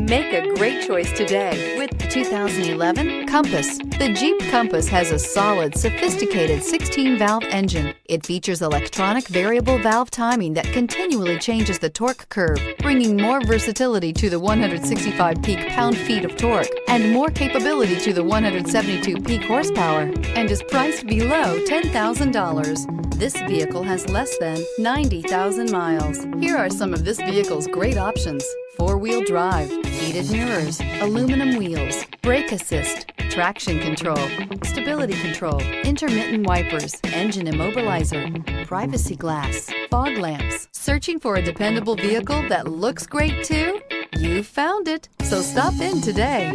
Make a great choice today with the 2011 Compass. The Jeep Compass has a solid, sophisticated 16-valve engine. It features electronic variable valve timing that continually changes the torque curve, bringing more versatility to the 165 peak pound-feet of torque and more capability to the 172 peak horsepower, and is priced below $10,000. This vehicle has less than 90,000 miles. Here are some of this vehicle's great options: four-wheel drive, heated mirrors, aluminum wheels, brake assist, traction control, stability control, intermittent wipers, engine immobilizer, privacy glass, fog lamps. Searching for a dependable vehicle that looks great too? You found it, so stop in today.